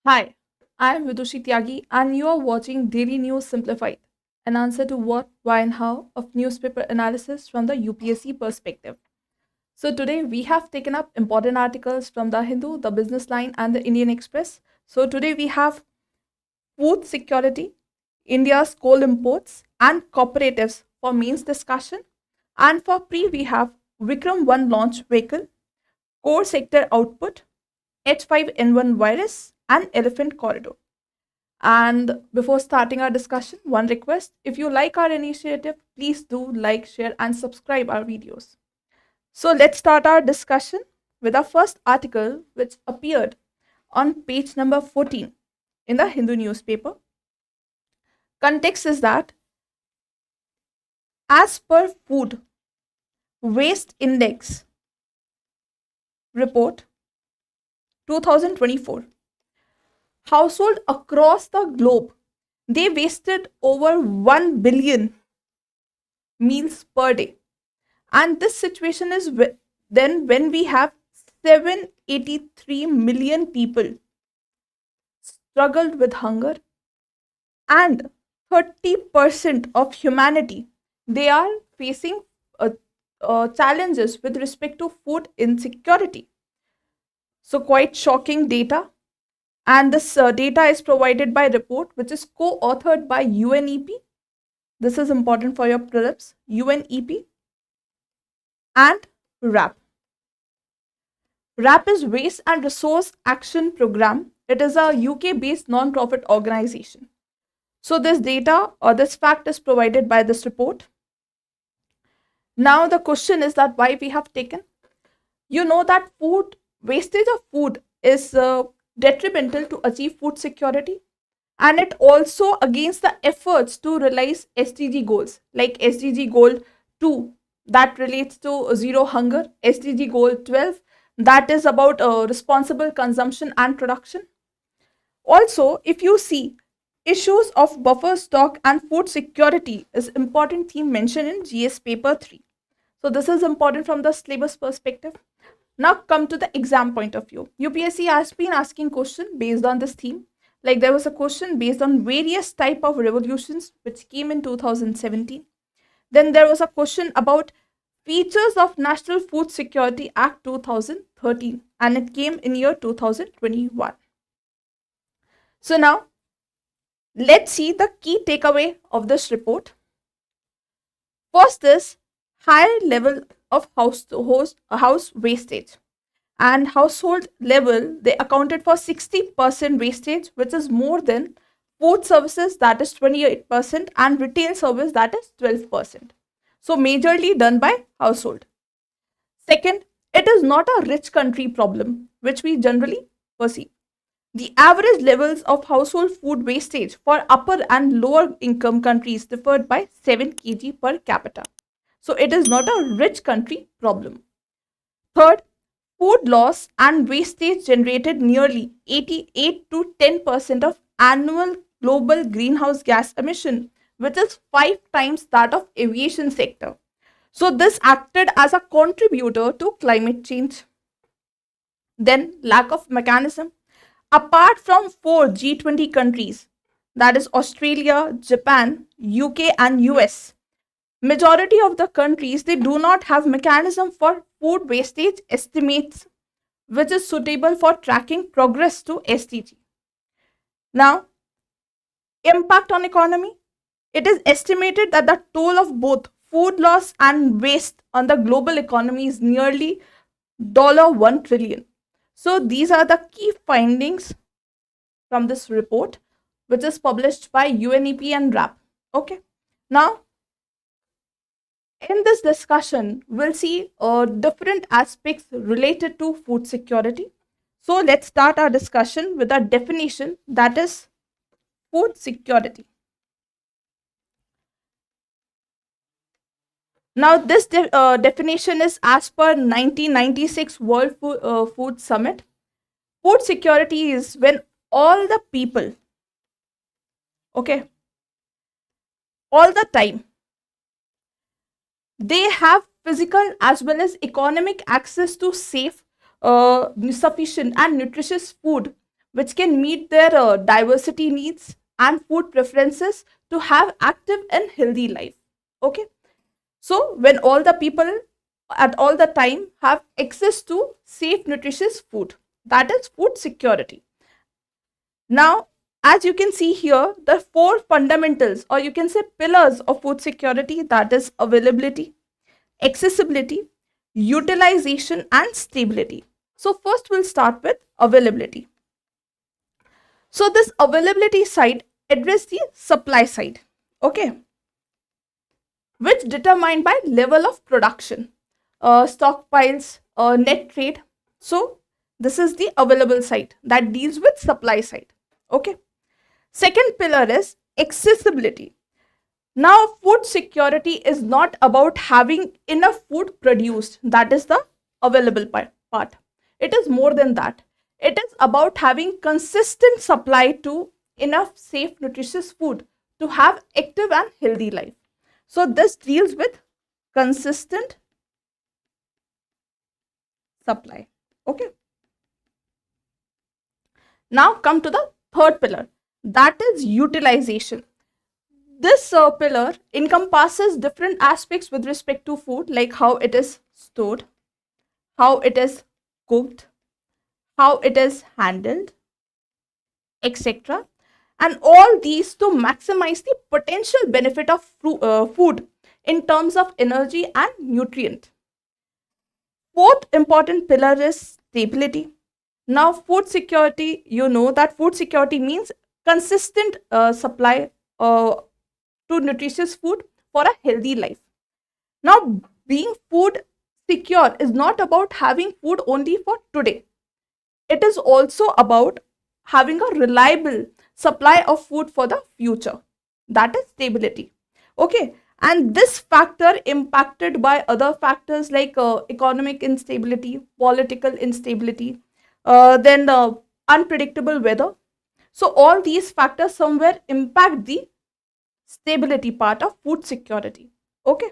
Hi, I am Vidushi and you are watching Daily News Simplified, an answer to what, why, and how of newspaper analysis from the UPSC perspective. So today we have taken up important articles from the Hindu, the Business Line, and the Indian Express. So today we have food security, India's coal imports, and cooperatives for mains discussion. And for pre, we have Vikram 1 launch vehicle, core sector output, H5N1 virus, and elephant corridor. And before starting our discussion, one request, if you like our initiative, please do like, share, and subscribe our videos. So let's start our discussion with our first article, which appeared on page number 14 in the Hindu newspaper. Context is that as per Food Waste Index report 2024, households across the globe, they wasted over 1 billion meals per day. And this situation is then when we have 783 million people struggled with hunger, and 30% of humanity, they are facing challenges with respect to food insecurity. So quite shocking data. And this data is provided by report which is co-authored by UNEP. This is important for your prelims. UNEP and RAP. RAP is Waste and Resource Action Program. It is a UK-based non-profit organization. So this data or this fact is provided by this report. Now the question is that why we have taken. You know that wastage of food is detrimental to achieve food security, and it also against the efforts to realize SDG goals like SDG goal 2 that relates to zero hunger, SDG goal 12 that is about responsible consumption and production. Also, if you see, issues of buffer stock and food security is important theme mentioned in GS paper 3. So this is important from the syllabus perspective. Now come to the exam point of view. UPSC has been asking question based on this theme. Like there was a question based on various type of revolutions which came in 2017. Then there was a question about features of National Food Security Act 2013 and it came in year 2021. So now let's see the key takeaway of this report. First is high level of house wastage, and household level they accounted for 60% wastage, which is more than food services, that is 28%, and retail service, that is 12%. So majorly done by household. Second, it is not a rich country problem which we generally perceive. The average levels of household food wastage for upper and lower income countries differed by 7 kg per capita. So it is not a rich country problem. Third, food loss and wastage generated nearly 88 to 10% of annual global greenhouse gas emission, which is 5 times that of aviation sector. So this acted as a contributor to climate change. Then lack of mechanism. Apart from 4 G20 countries, that is Australia, Japan, UK and US, majority of the countries, they do not have mechanism for food wastage estimates which is suitable for tracking progress to SDG. Now, impact on economy. It is estimated that the toll of both food loss and waste on the global economy is nearly $1 trillion. So these are the key findings from this report, which is published by UNEP and RAP. Okay. Now, in this discussion, we'll see different aspects related to food security. So let's start our discussion with a definition, that is food security. Now, this definition is as per 1996 World Food Summit. Food security is when all the people, okay, all the time, they have physical as well as economic access to safe, sufficient and nutritious food which can meet their diversity needs and food preferences to have active and healthy life. Okay, so when all the people at all the time have access to safe nutritious food, that is food security. Now, as you can see here, the four fundamentals, or you can say pillars of food security, that is availability, accessibility, utilization and stability. So first we'll start with availability. So this availability side address the supply side, okay, which determined by level of production, stockpiles, net trade. So this is the available side that deals with supply side. Okay. Second pillar is accessibility. Now, food security is not about having enough food produced. That is the available part. It is more than that. It is about having consistent supply to enough safe, nutritious food to have active and healthy life. So this deals with consistent supply. Okay. Now come to the third pillar, that is utilization. This pillar encompasses different aspects with respect to food, like how it is stored, how it is cooked, how it is handled, etc. And all these to maximize the potential benefit of food in terms of energy and nutrient. Fourth important pillar is stability. Now, food security, you know that food security means consistent supply to nutritious food for a healthy life. Now, being food secure is not about having food only for today. It is also about having a reliable supply of food for the future. That is stability. Okay. And this factor impacted by other factors like economic instability, political instability, then unpredictable weather. So all these factors somewhere impact the stability part of food security. Okay.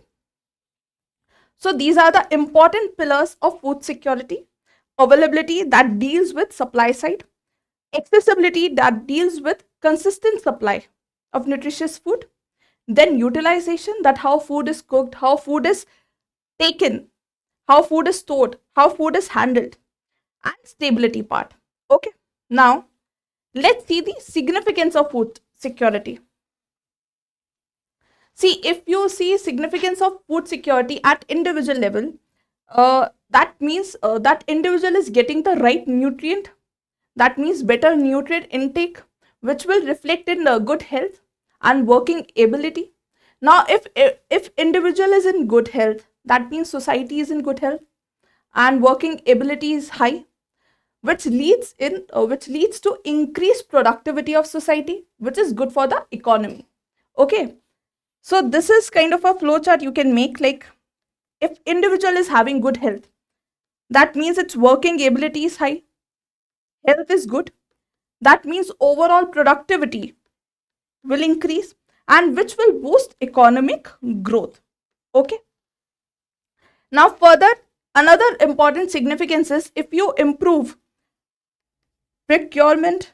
So these are the important pillars of food security. Availability, that deals with supply side. Accessibility, that deals with consistent supply of nutritious food. Then utilization, that how food is cooked, how food is taken, how food is stored, how food is handled, and stability part. Okay. Now, let's see the significance of food security. See, if you see significance of food security at individual level, that means that individual is getting the right nutrient. That means better nutrient intake, which will reflect in good health and working ability. Now, if individual is in good health, that means society is in good health and working ability is high, which leads to increased productivity of society, which is good for the economy. Okay. So this is kind of a flow chart you can make, like if individual is having good health, that means its working ability is high, health is good. That means overall productivity will increase and which will boost economic growth. Okay. Now further, another important significance is if you improve procurement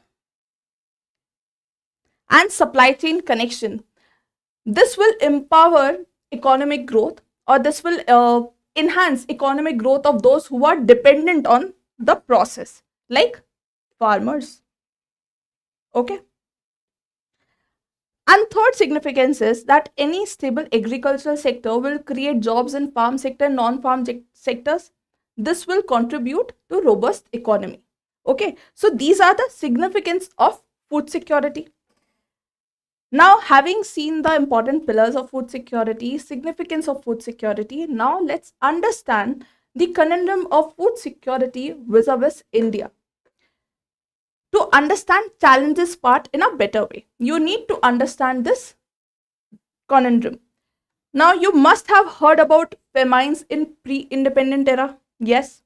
and supply chain connection, this will empower economic growth, or this will enhance economic growth of those who are dependent on the process, like farmers. Okay. And third significance is that any stable agricultural sector will create jobs in farm sector and non-farm sectors. This will contribute to robust economy. Okay. So these are the significance of food security. Now, having seen the important pillars of food security, significance of food security, now let's understand the conundrum of food security vis-a-vis India. To understand challenges part in a better way, you need to understand this conundrum. Now, you must have heard about famines in pre-independent era. Yes.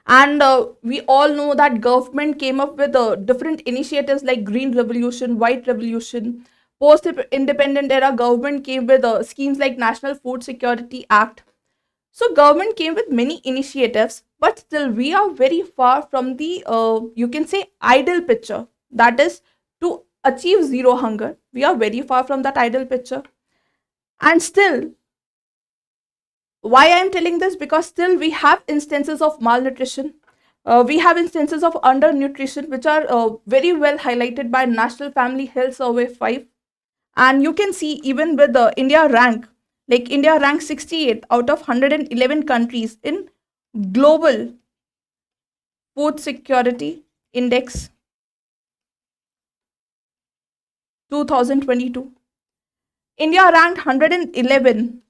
And we all know that government came up with different initiatives like Green Revolution, White Revolution. Post-independent era, government came with schemes like National Food Security Act. So government came with many initiatives, but still we are very far from the, you can say, ideal picture. That is to achieve zero hunger. We are very far from that ideal picture. And still, why I am telling this? Because still we have instances of malnutrition. We have instances of undernutrition, which are very well highlighted by National Family Health Survey 5. And you can see even with the India rank, like India ranks 68th out of 111 countries in Global Food Security Index 2022. India ranked 111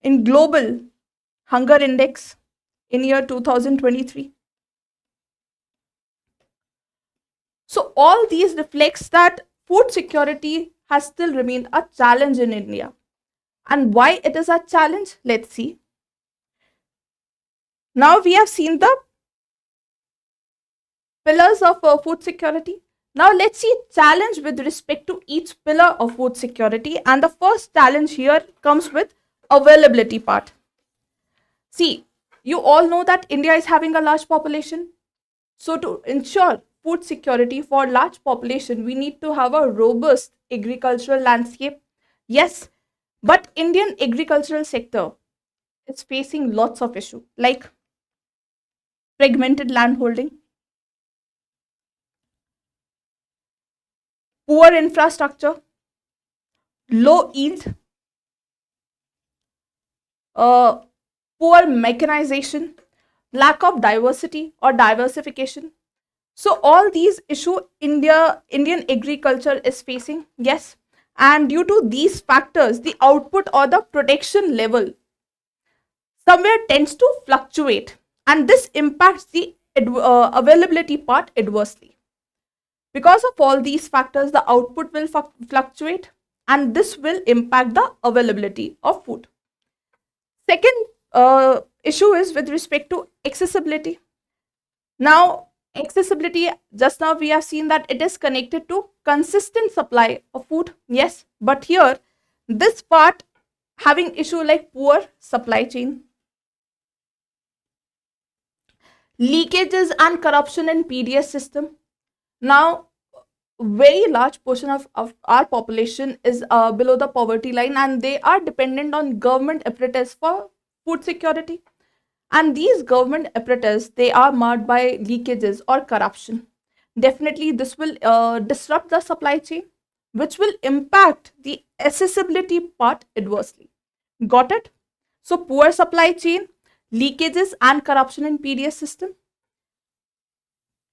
in Global Hunger Index in year 2023. So all these reflects that food security has still remained a challenge in India. And why it is a challenge? Let's see. Now we have seen the pillars of food security. Now let's see challenge with respect to each pillar of food security. And the first challenge here comes with availability part. See, you all know that India is having a large population. So to ensure food security for large population, we need to have a robust agricultural landscape. Yes, but Indian agricultural sector is facing lots of issues like fragmented land holding, poor infrastructure, low yield, poor mechanization, lack of diversity or diversification. So all these issues Indian agriculture is facing, yes. And due to these factors, the output or the production level somewhere tends to fluctuate, and this impacts the availability part adversely. Because of all these factors, the output will fluctuate, and this will impact the availability of food. Second issue is with respect to accessibility. Now, accessibility, just now we have seen that it is connected to consistent supply of food. Yes, but here, this part having issue like poor supply chain, leakages and corruption in PDS system. Now, very large portion of our population is below the poverty line, and they are dependent on government apparatus for food security. And these government apparatus, they are marred by leakages or corruption. Definitely, this will disrupt the supply chain, which will impact the accessibility part adversely. Got it? So, poor supply chain, leakages and corruption in PDS system.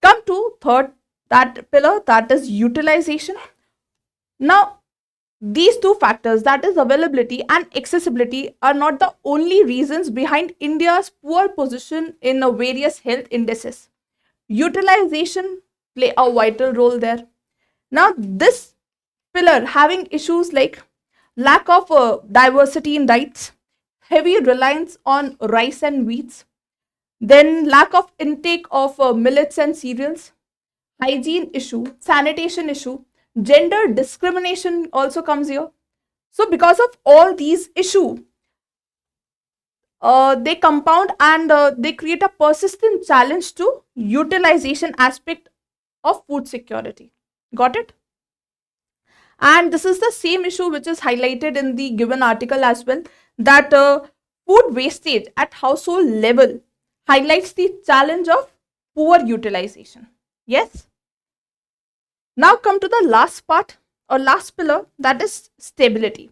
Come to third that pillar, that is utilization. Now, these two factors, that is availability and accessibility, are not the only reasons behind India's poor position in various health indices. Utilization play a vital role there. Now, this pillar having issues like lack of diversity in diets, heavy reliance on rice and wheats, then lack of intake of millets and cereals, hygiene issue, sanitation issue, gender discrimination also comes here. So because of all these issues, they compound and they create a persistent challenge to utilization aspect of food security. Got it? And this is the same issue which is highlighted in the given article as well, that food wastage at household level highlights the challenge of poor utilization. Yes. Now come to the last part or last pillar, that is stability.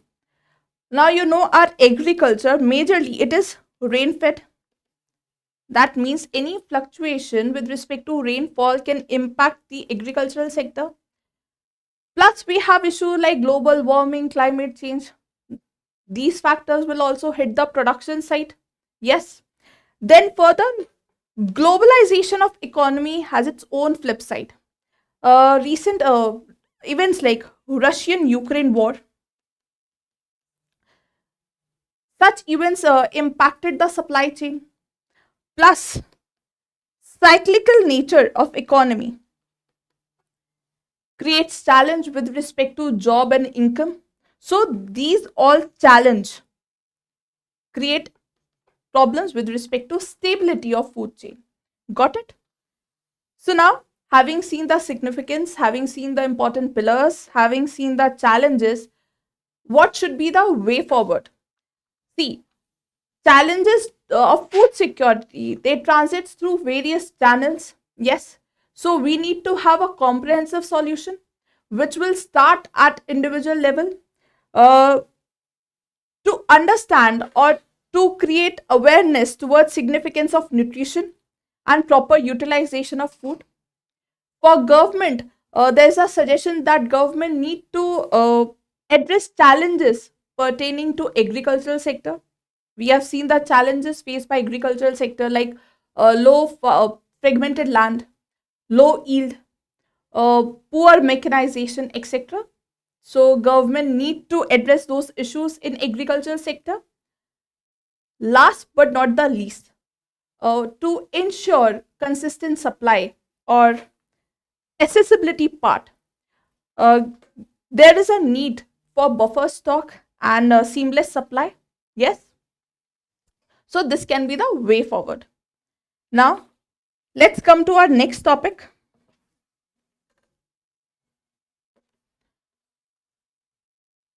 Now you know our agriculture majorly it is rain fed. That means any fluctuation with respect to rainfall can impact the agricultural sector. Plus we have issues like global warming, climate change. These factors will also hit the production side. Yes. Then further, globalization of economy has its own flip side. Recent events like Russian-Ukraine war, such events impacted the supply chain. Plus, cyclical nature of economy creates challenge with respect to job and income. So these all challenge create problems with respect to stability of food chain. Got it? So now, having seen the significance, having seen the important pillars, having seen the challenges, what should be the way forward? See, challenges of food security, they transit through various channels. Yes. So we need to have a comprehensive solution which will start at individual level uh, to understand or to create awareness towards significance of nutrition and proper utilization of food. For government, there's a suggestion that government need to address challenges pertaining to agricultural sector. We have seen the challenges faced by agricultural sector like fragmented land, low yield, poor mechanization, etc. So government need to address those issues in agricultural sector. Last but not the least, to ensure consistent supply or accessibility part, uh, there is a need for buffer stock and seamless supply. Yes. So this can be the way forward. Now, let's come to our next topic,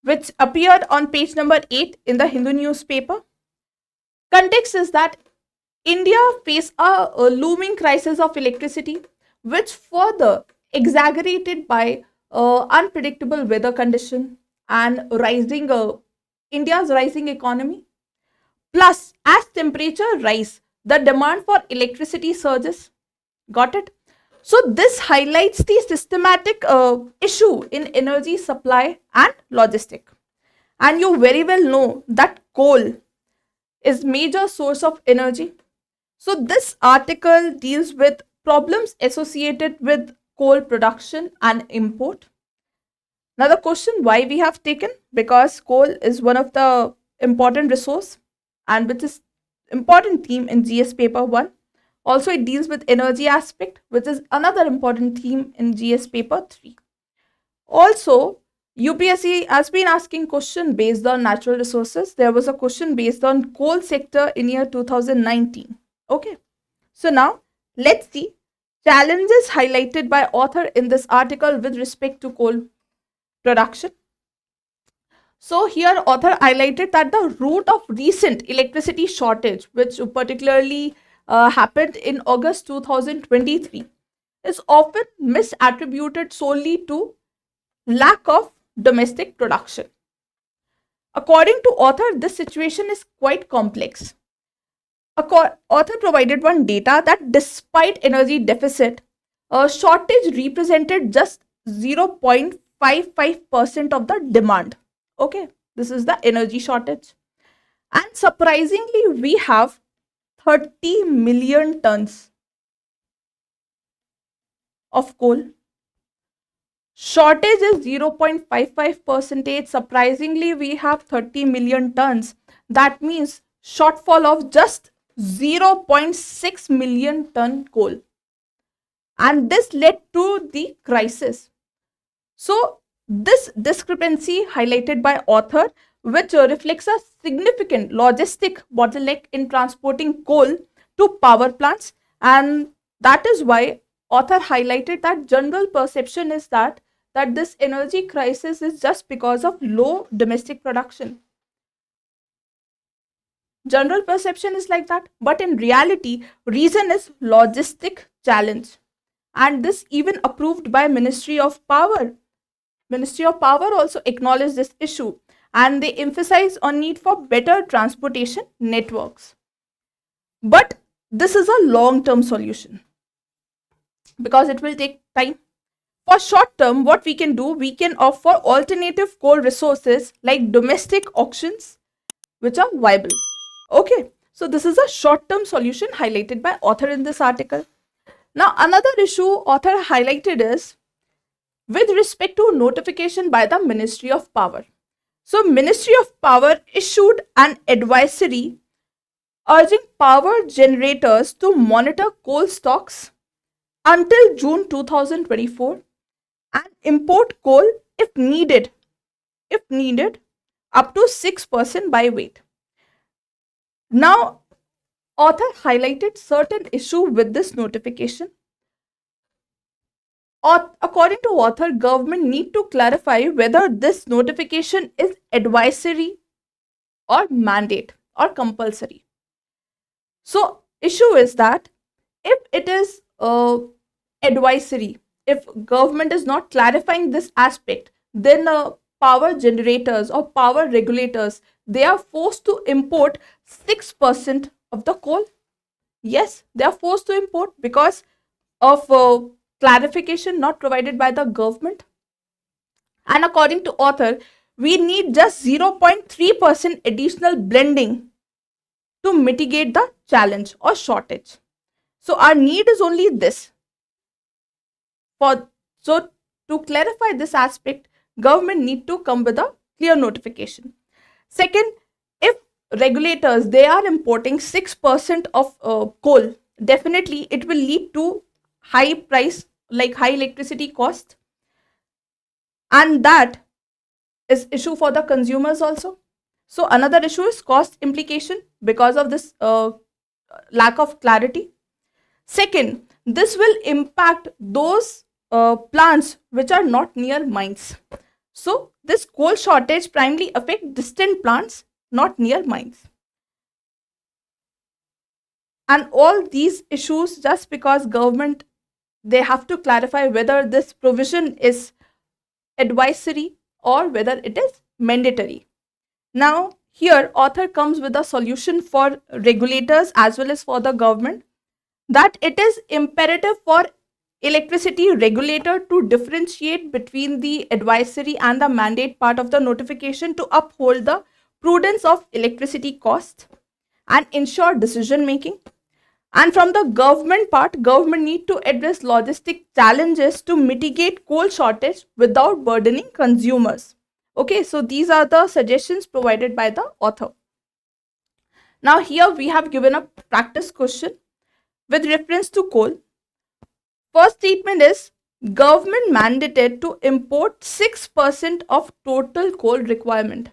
which appeared on page number 8 in the Hindu newspaper. Context is that India faces a looming crisis of electricity, which further exaggerated by unpredictable weather condition and rising India's rising economy. Plus, as temperature rise, the demand for electricity surges. Got it? So this highlights the systematic issue in energy supply and logistic. And you very well know that coal is major source of energy. So this article deals with problems associated with coal production and import. Now the question why we have taken, because coal is one of the important resource and which is important theme in GS paper 1. Also it deals with energy aspect, which is another important theme in GS paper 3. Also UPSC has been asking question based on natural resources. There was a question based on coal sector in year 2019. Okay. So now let's see challenges highlighted by author in this article with respect to coal production. So here author highlighted that the root of recent electricity shortage, which particularly happened in August 2023, is often misattributed solely to lack of domestic production. According to author, this situation is quite complex. Author provided one data that despite energy deficit, a shortage represented just 0.55% of the demand. Okay, this is the energy shortage. And surprisingly, we have 30 million tons of coal. Shortage is 0.55%. Surprisingly, we have 30 million tons. That means shortfall of just 0.6 million ton coal. And this led to the crisis. So this discrepancy highlighted by author, which reflects a significant logistic bottleneck in transporting coal to power plants. And that is why author highlighted that general perception is that this energy crisis is just because of low domestic production. General perception is like that, but in reality, reason is logistic challenge. And this even approved by Ministry of Power. Ministry of Power also acknowledged this issue and they emphasize on need for better transportation networks. But this is a long-term solution because it will take time. For short term, what we can do, we can offer alternative coal resources like domestic auctions, which are viable. Okay, so this is a short-term solution highlighted by author in this article. Now, another issue author highlighted is with respect to notification by the Ministry of Power. So, Ministry of Power issued an advisory urging power generators to monitor coal stocks until June 2024 and import coal if needed up to 6% by weight. Now, Author highlighted certain issue with this notification. According to author, government need to clarify whether this notification is advisory or mandate or compulsory. So issue is that if it is advisory, if government is not clarifying this aspect, then power generators or power regulators, they are forced to import 6% of the coal. Yes, they are forced to import because of clarification not provided by the government. And according to author, we need just 0.3% additional blending to mitigate the challenge or shortage. So our need is only this. So to clarify this aspect, government need to come with a clear notification. Second, if regulators, they are importing 6% of coal, definitely it will lead to high price, like high electricity cost, and that is issue for the consumers also. So another issue is cost implication because of this lack of clarity. Second, this will impact those plants which are not near mines. So this coal shortage primarily affect distant plants, not near mines. And all these issues, just because government, they have to clarify whether this provision is advisory or whether it is mandatory. Now here author comes with a solution for regulators as well as for the government, that it is imperative for electricity regulator to differentiate between the advisory and the mandate part of the notification to uphold the prudence of electricity cost and ensure decision making. And from the government part, government need to address logistic challenges to mitigate coal shortage without burdening consumers. Okay, so these are the suggestions provided by the author. Now here we have given a practice question with reference to coal. First statement is government mandated to import 6% of total coal requirement.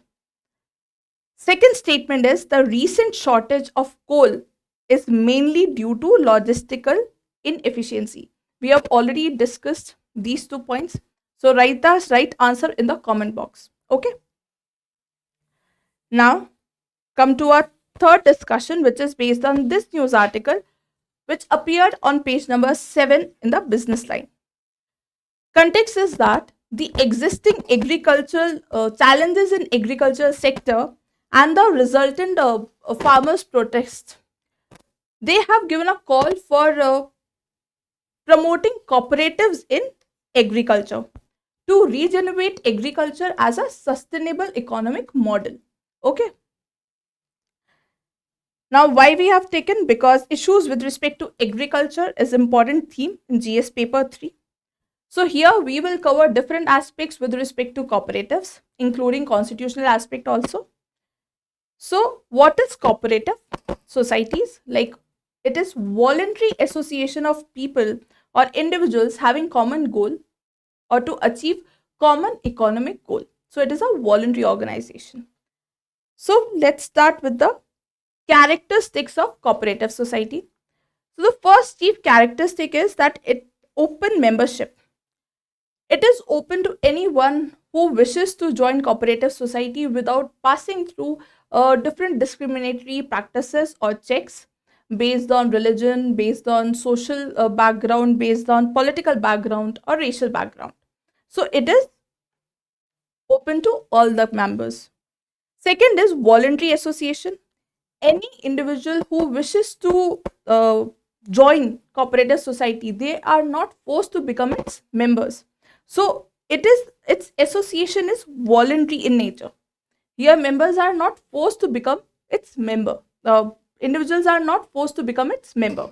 Second statement is the recent shortage of coal is mainly due to logistical inefficiency. We have already discussed these 2 points. So write the right answer in the comment box. Okay. Now come to our third discussion, which is based on this news article which appeared on page number 7 in the business line. Context is that the existing agricultural challenges in agricultural sector and the resultant farmers protest, they have given a call for promoting cooperatives in agriculture to regenerate agriculture as a sustainable economic model. Okay. Now, why we have taken? Because issues with respect to agriculture is important theme in GS paper 3. So here we will cover different aspects with respect to cooperatives, including constitutional aspect also. So what is cooperative societies? Like, it is voluntary association of people or individuals having common goal or to achieve common economic goal. So it is a voluntary organization. So let's start with the characteristics of cooperative society. So the first chief characteristic is that it open membership. It is open to anyone who wishes to join cooperative society without passing through different discriminatory practices or checks based on religion, based on social background, based on political background or racial background. So it is open to all the members. Second is voluntary association. Any individual who wishes to join cooperative society, they are not forced to become its members. So its association is voluntary in nature. Here members are not forced to become its member. Individuals are not forced to become its member.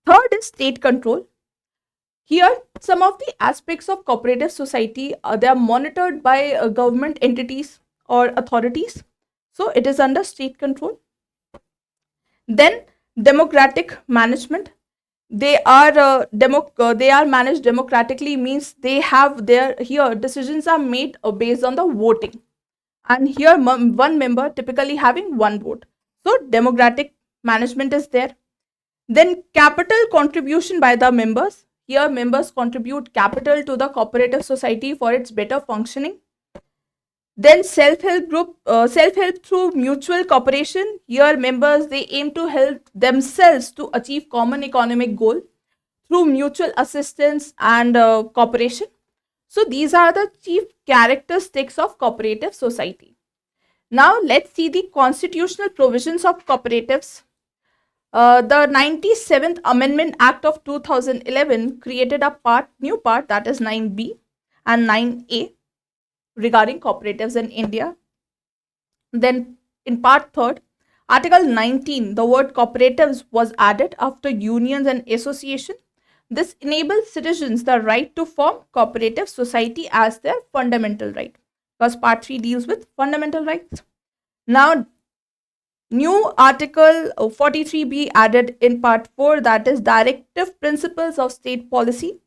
Third is state control. Here some of the aspects of cooperative society, they are monitored by government entities or authorities. So it is under state control. Then democratic management. They are managed democratically, means they have their, here decisions are made based on the voting, and here one member typically having one vote. So democratic management is there. Then capital contribution by the members. Here members contribute capital to the cooperative society for its better functioning. Then self-help group, self-help through mutual cooperation. Here members, they aim to help themselves to achieve common economic goal through mutual assistance and cooperation. So these are the chief characteristics of cooperative society. Now let's see the constitutional provisions of cooperatives. The 97th Amendment Act of 2011 created a new part, that is 9B and 9A, regarding cooperatives in India. Then in part 3rd, Article 19, the word cooperatives was added after unions and association. This enables citizens the right to form cooperative society as their fundamental right, because part 3 deals with fundamental rights. Now, new Article 43B added in part 4, that is directive principles of state policy.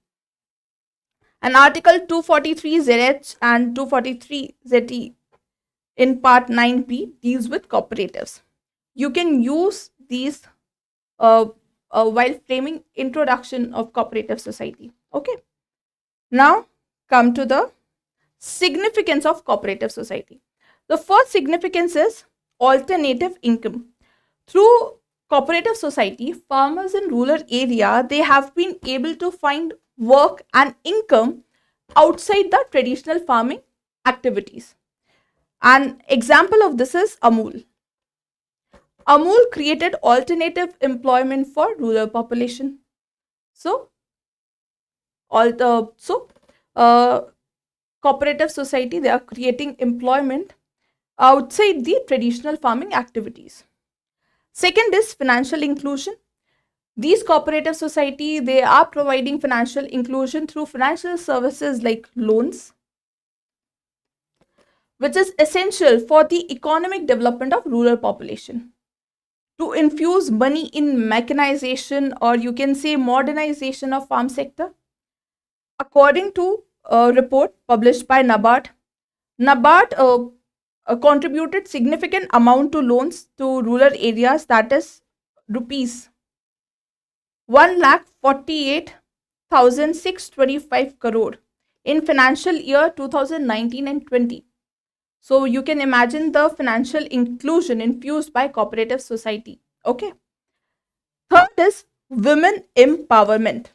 And Article 243ZH and 243ZE in part 9B deals with cooperatives. You can use these while framing introduction of cooperative society. Okay. Now come to the significance of cooperative society. The first significance is alternative income. Through cooperative society, farmers in rural area, they have been able to find work and income outside the traditional farming activities. An example of this is Amul. Amul created alternative employment for rural population. So, cooperative society, they are creating employment outside the traditional farming activities. Second is financial inclusion. These cooperative society, they are providing financial inclusion through financial services like loans, which is essential for the economic development of rural population. To infuse money in mechanization, or you can say modernization of farm sector. According to a report published by NABARD, contributed significant amount to loans to rural areas, that is rupees 1,48,625 crore in financial year 2019 and 20. So you can imagine the financial inclusion infused by cooperative society. Okay. Third is women empowerment.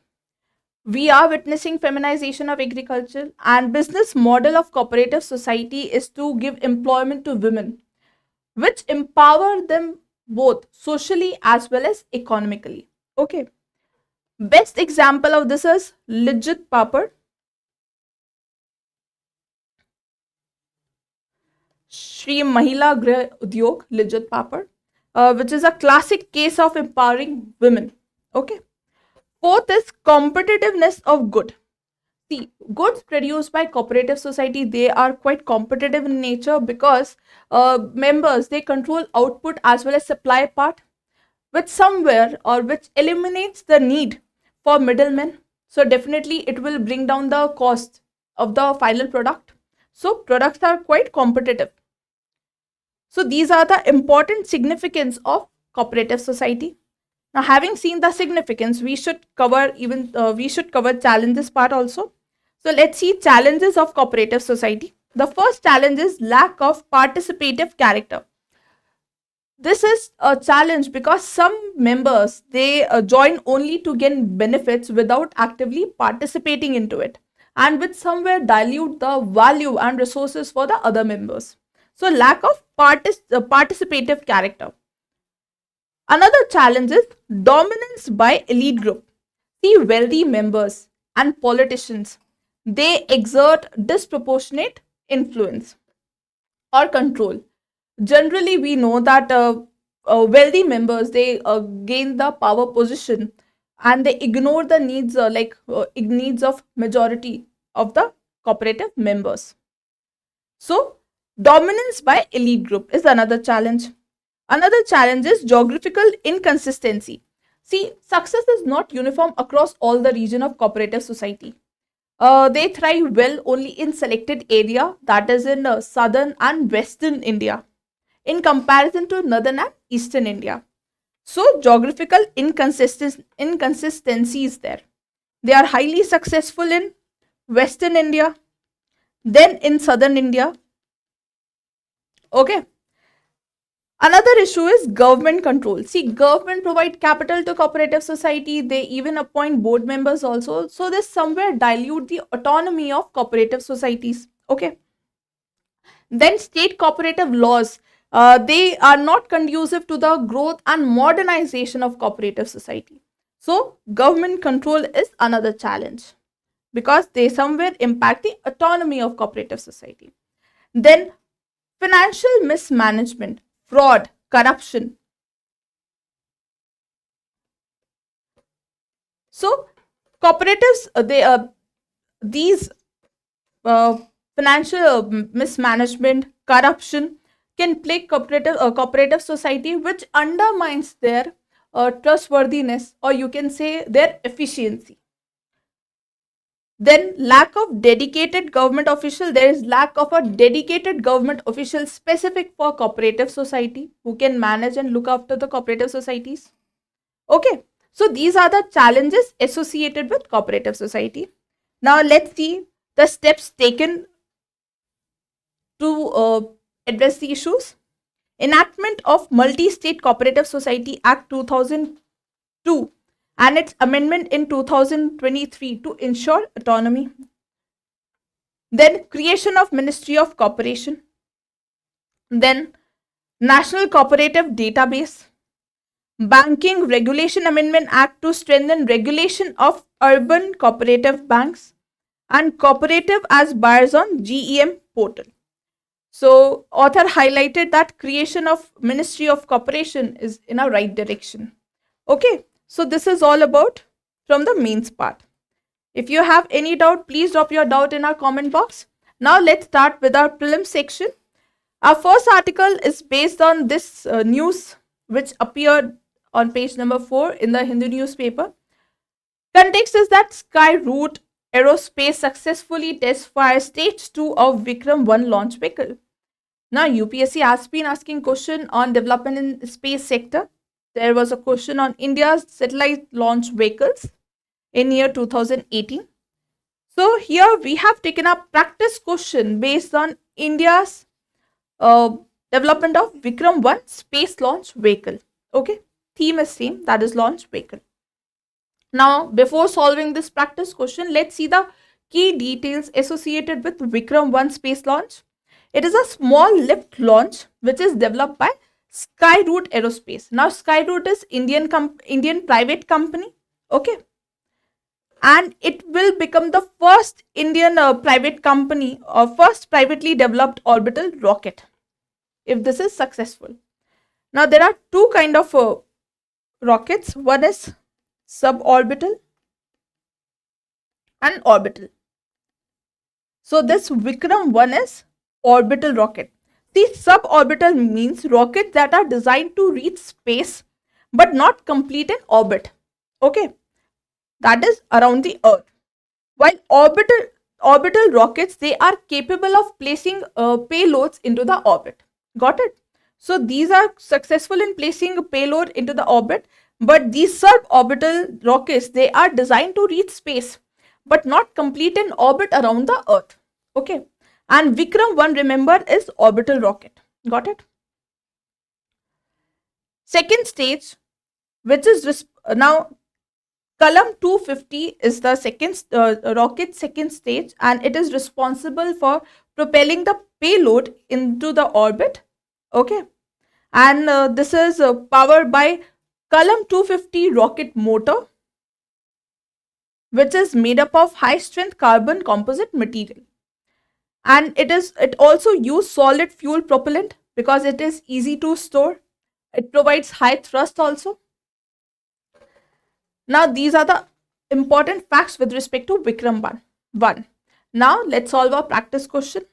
We are witnessing feminization of agriculture, and business model of cooperative society is to give employment to women, which empower them both socially as well as economically. Okay. Best example of this is Lijjat Papad. Shri Mahila Grah Udyog, Lijjat Papad, which is a classic case of empowering women. Okay. Fourth is competitiveness of good. See, goods produced by cooperative society, they are quite competitive in nature because members, they control output as well as supply part, which somewhere or which eliminates the need for middlemen. So definitely it will bring down the cost of the final product. So products are quite competitive. So these are the important significance of cooperative society. Now, having seen the significance, we should cover challenges part also. So let's see challenges of cooperative society. The first challenge is lack of participative character. This is a challenge because some members, they join only to gain benefits without actively participating into it, and which somewhere dilute the value and resources for the other members. So lack of participative character. Another challenge is dominance by elite group. See, wealthy members and politicians, they exert disproportionate influence or control. Generally, we know that wealthy members, they gain the power position and they ignore the needs needs of majority of the cooperative members. So, dominance by elite group is another challenge. Another challenge is geographical inconsistency. See, success is not uniform across all the region of cooperative society. They thrive well only in selected area, that is in southern and western India, in comparison to northern and eastern India. So geographical inconsistencies there. They are highly successful in Western India, then in Southern India. Okay. Another issue is government control. See, government provide capital to cooperative society. They even appoint board members also. So this somewhere dilute the autonomy of cooperative societies. Okay. Then state cooperative laws. They are not conducive to the growth and modernization of cooperative society. So government control is another challenge because they somewhere impact the autonomy of cooperative society. Then financial mismanagement, fraud, corruption. So cooperatives, these financial mismanagement, corruption can plague cooperative society, which undermines their trustworthiness, or you can say their efficiency. Then lack of dedicated government official. There is lack of a dedicated government official specific for cooperative society who can manage and look after the cooperative societies. Okay, so these are the challenges associated with cooperative society. Now let's see the steps taken to address the issues. Enactment of Multi-State Cooperative Society Act 2002 and its amendment in 2023 to ensure autonomy. Then creation of Ministry of Cooperation. Then National Cooperative Database. Banking Regulation Amendment Act to strengthen regulation of urban cooperative banks and cooperative as buyers on GEM portal. So author highlighted that creation of Ministry of Cooperation is in a right direction. Okay, so this is all about from the mains part. If you have any doubt, please drop your doubt in our comment box. Now let's start with our prelim section. Our first article is based on this news which appeared on page number 4 in the Hindu newspaper. Context is that Skyroot Aerospace successfully test fire stage 2 of Vikram 1 launch vehicle. Now UPSC has been asking question on development in space sector. There was a question on India's satellite launch vehicles in year 2018. So here we have taken a practice question based on India's development of Vikram 1 space launch vehicle. Okay, theme is same, that is launch vehicle. Now before solving this practice question, let's see the key details associated with Vikram 1 space launch. It is a small lift launch which is developed by Skyroot Aerospace. Now Skyroot is Indian private company. Okay, and it will become the first Indian private company or first privately developed orbital rocket if this is successful. Now there are two kind of rockets. One is suborbital and orbital. So this Vikram 1 is orbital rocket. The suborbital means rockets that are designed to reach space but not complete an orbit. Okay, that is around the earth. While orbital rockets, they are capable of placing payloads into the orbit. Got it? So these are successful in placing a payload into the orbit, but these suborbital rockets, they are designed to reach space but not complete an orbit around the earth. Okay, and Vikram 1, remember, is orbital rocket. Got it? Second stage, which is now Kalam 250 is the second rocket second stage, and it is responsible for propelling the payload into the orbit. Okay, and this is powered by Kalam 250 rocket motor, which is made up of high strength carbon composite material, and it also use solid fuel propellant because it is easy to store. It provides high thrust also. Now these are the important facts with respect to Vikram 1. Now let's solve a practice question.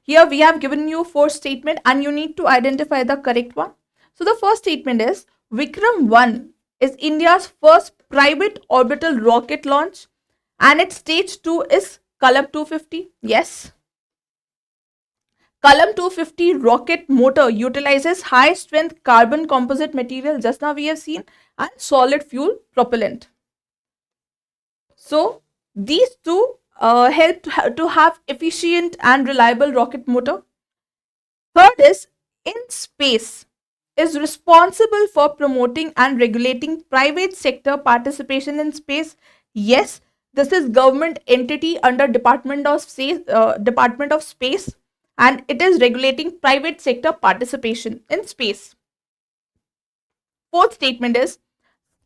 Here we have given you 4 statements and you need to identify the correct one. So the first statement is Vikram 1 is India's first private orbital rocket launch and its stage 2 is Kalam 250. Yes. Column 250 rocket motor utilizes high strength carbon composite material, just now we have seen, and solid fuel propellant. So these two help to have efficient and reliable rocket motor. Third is, in space is responsible for promoting and regulating private sector participation in space. Yes, this is government entity under Department of Space, and it is regulating private sector participation in space. Fourth statement is,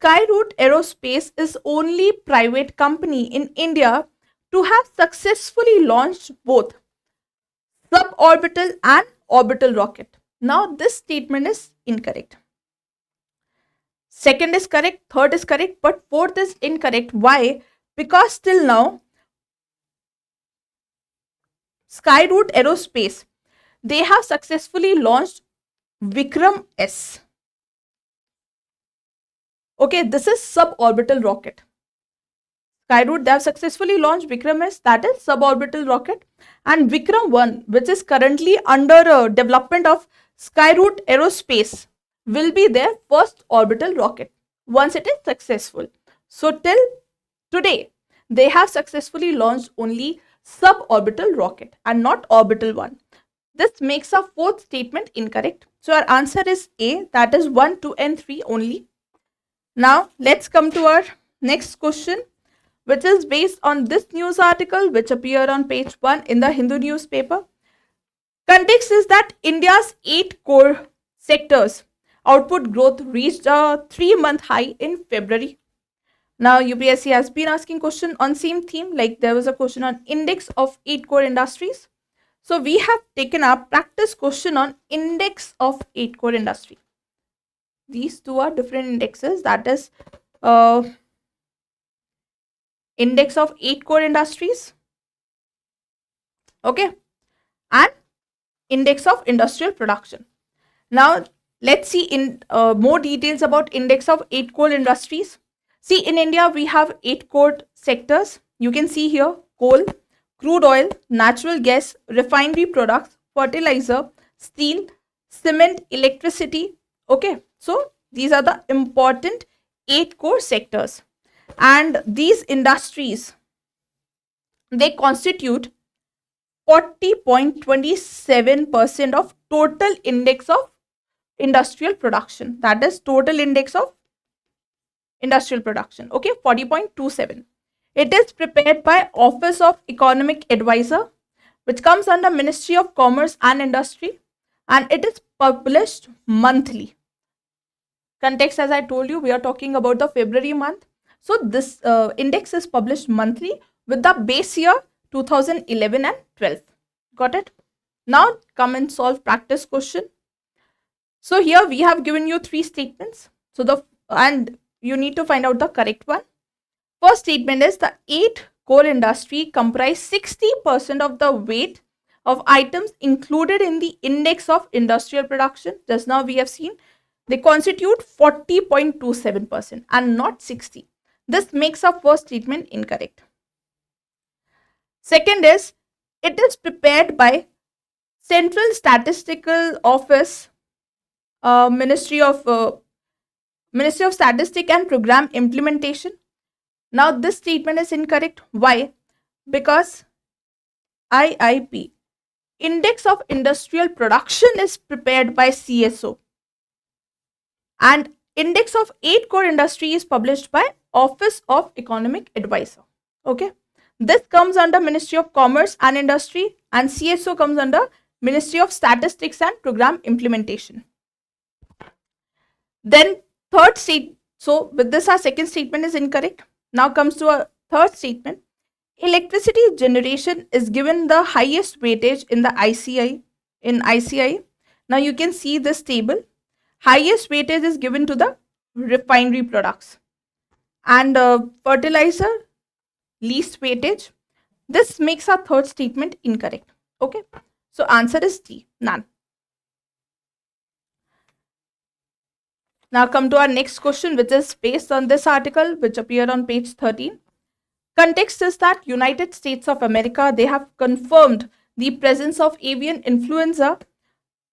Skyroot Aerospace is only private company in India to have successfully launched both suborbital and orbital rocket. Now this statement is incorrect. Second is correct, third is correct, but fourth is incorrect. Why? Because till now, Skyroot Aerospace, they have successfully launched Vikram S. Okay, this is suborbital rocket. Skyroot, they have successfully launched Vikram S, that is suborbital rocket, and Vikram 1, which is currently under development of Skyroot Aerospace, will be their first orbital rocket once it is successful. So till today, they have successfully launched only suborbital rocket and not orbital one. This makes our fourth statement incorrect. So our answer is A, that is 1, 2 and 3 only. Now let's come to our next question, which is based on this news article which appeared on page 1 in the Hindu newspaper. Context is that India's 8 core sectors output growth reached a 3-month high in February. Now UPSC has been asking question on same theme, like there was a question on index of 8 core industries. So we have taken a practice question on index of 8 core industry. These two are different indexes, that is index of 8 core industries, okay, and index of industrial production. Now let's see in more details about index of 8 core industries. See, in India we have 8 core sectors. You can see here coal, crude oil, natural gas, refinery products, fertilizer, steel, cement, electricity. Okay, so these are the important 8 core sectors, and these industries, they constitute 40.27% of total index of industrial production, that is total index of industrial production. Okay, 40.27. It is prepared by Office of Economic Advisor, which comes under Ministry of Commerce and Industry, and it is published monthly. Context, as I told you, we are talking about the February month. So this index is published monthly with the base year 2011 and 12. Got it? Now come and solve practice question. So here we have given you 3 statements. So and you need to find out the correct one. First statement is, the 8 core industry comprise 60% of the weight of items included in the index of industrial production. Just now we have seen they constitute 40.27% and not 60. This makes our first statement incorrect. Second is, it is prepared by Central Statistical Office, Ministry of Statistic and Program Implementation. Now this statement is incorrect. Why? Because IIP, Index of Industrial Production, is prepared by CSO, and Index of 8 core industry is published by Office of Economic Advisor. Okay, this comes under Ministry of Commerce and Industry, and CSO comes under Ministry of Statistics and Program Implementation. Then third state, so with this our second statement is incorrect. Now comes to a third statement. Electricity generation is given the highest weightage in the ICI. Now you can see this table. Highest weightage is given to the refinery products, and fertilizer least weightage. This makes our third statement incorrect. Okay, so answer is D, none. Now come to our next question, which is based on this article which appeared on page 13. Context is that United States of America, they have confirmed the presence of avian influenza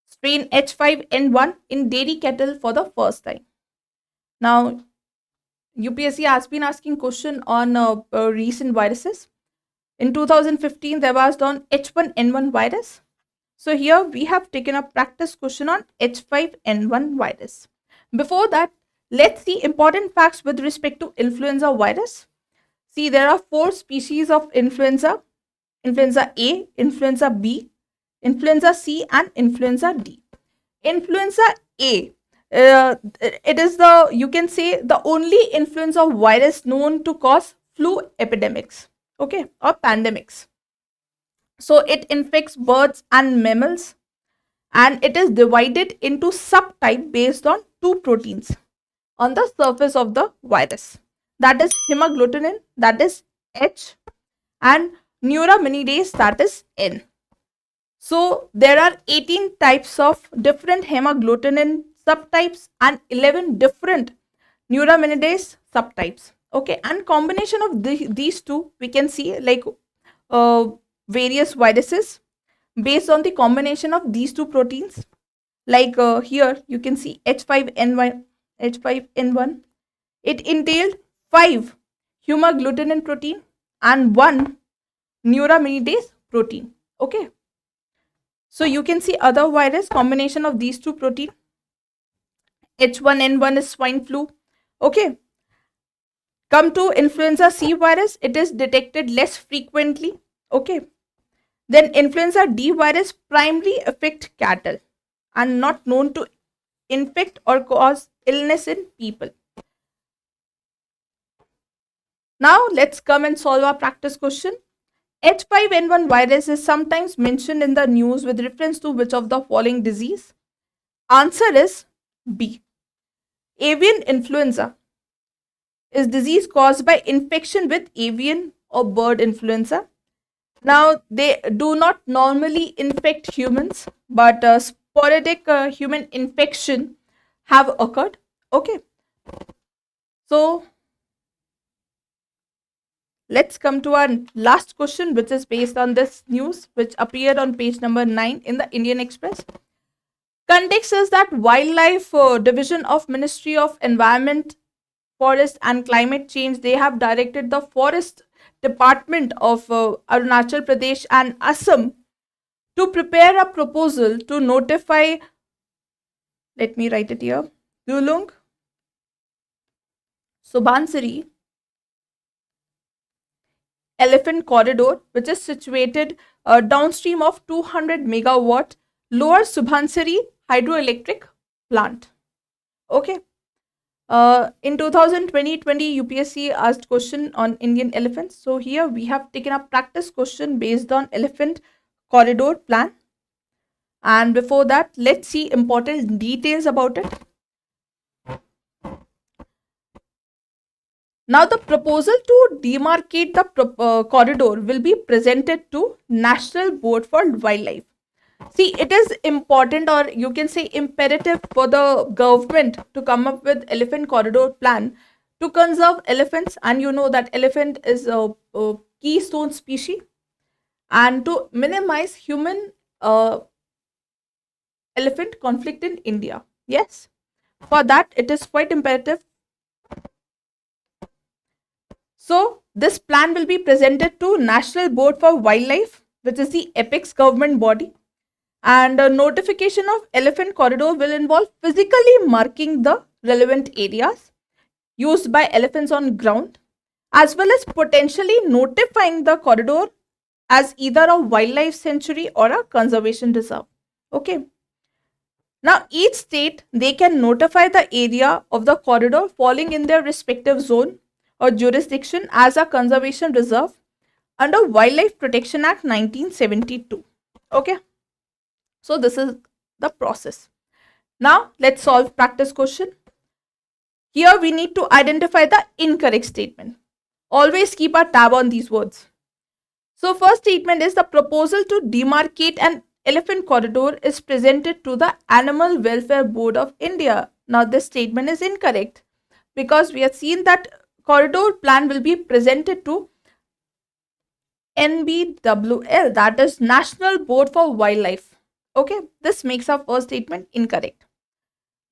strain H5N1 in dairy cattle for the first time. Now, UPSC has been asking question on recent viruses. In 2015, there was on H1N1 virus. So here we have taken a practice question on H5N1 virus. Before that, let's see important facts with respect to influenza virus. See, there are 4 species of influenza: influenza A, influenza B, influenza C, and influenza D. Influenza A, it is the, you can say, the only influenza virus known to cause flu epidemics, okay, or pandemics. So it infects birds and mammals, and it is divided into subtype based on 2 proteins on the surface of the virus. That is hemagglutinin, that is H, and neuraminidase, that is N. So there are 18 types of different hemagglutinin subtypes and 11 different neuraminidase subtypes. Okay, and combination of these two, we can see like various viruses based on the combination of these 2 proteins. Like here you can see H5N1. It entailed 5 hemagglutinin protein and 1 neuraminidase protein. Okay. So you can see other virus combination of these 2 protein. H1N1 is swine flu. Okay. Come to influenza C virus, it is detected less frequently. Okay. Then influenza D virus primarily affect cattle and not known to infect or cause illness in people. Now let's come and solve our practice question. H5N1 virus is sometimes mentioned in the news with reference to which of the following disease? Answer is B. Avian influenza is disease caused by infection with avian or bird influenza. Now, they do not normally infect humans, but sporadic human infection have occurred. Okay. So, let's come to our last question, which is based on this news, which appeared on page number 9 in the Indian Express. Context is that Wildlife Division of Ministry of Environment, Forest and Climate Change, they have directed the Forest Department of Arunachal Pradesh and Assam to prepare a proposal to notify, let me write it here, Dulung Subansiri Elephant Corridor, which is situated downstream of 200 megawatt Lower Subansiri hydroelectric plant. Okay. In 2020, UPSC asked question on Indian elephants. So here we have taken a practice question based on elephant corridor plan. And before that, let's see important details about it. Now the proposal to demarcate the corridor will be presented to National Board for Wildlife. See, it is important, or you can say imperative, for the government to come up with elephant corridor plan to conserve elephants, and you know that elephant is a keystone species, and to minimize human elephant conflict in India. Yes, for that it is quite imperative. So this plan will be presented to National Board for Wildlife, which is the apex government body. And a notification of elephant corridor will involve physically marking the relevant areas used by elephants on ground, as well as potentially notifying the corridor as either a wildlife sanctuary or a conservation reserve. Okay. Now each state, they can notify the area of the corridor falling in their respective zone or jurisdiction as a conservation reserve under Wildlife Protection Act 1972. Okay. So this is the process. Now let's solve practice question. Here we need to identify the incorrect statement. Always keep a tab on these words. So first statement is the proposal to demarcate an elephant corridor is presented to the Animal Welfare Board of India. Now this statement is incorrect because we have seen that corridor plan will be presented to NBWL, that is National Board for Wildlife. Okay, this makes our first statement incorrect.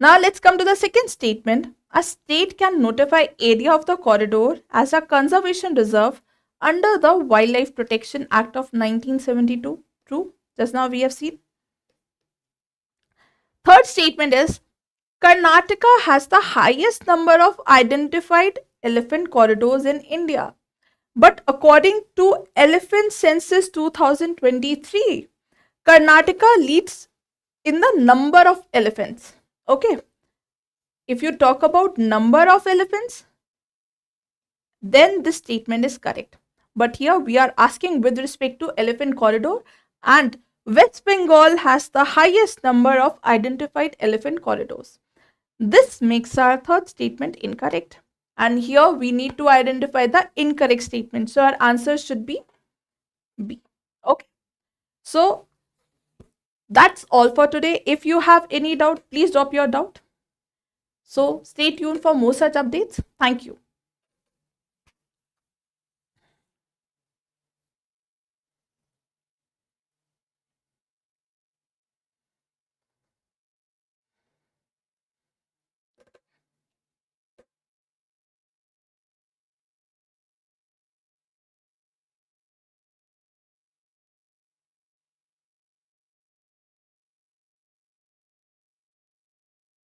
Now let's come to the second statement. A state can notify area of the corridor as a conservation reserve under the Wildlife Protection Act of 1972. True, just now we have seen. Third statement is Karnataka has the highest number of identified elephant corridors in India. But according to Elephant Census 2023, Karnataka leads in the number of elephants. Okay. If you talk about number of elephants, then this statement is correct. But here we are asking with respect to elephant corridor, and West Bengal has the highest number of identified elephant corridors. This makes our third statement incorrect. And here we need to identify the incorrect statement. So our answer should be B. Okay. So that's all for today. If you have any doubt, please drop your doubt. So stay tuned for more such updates. Thank you.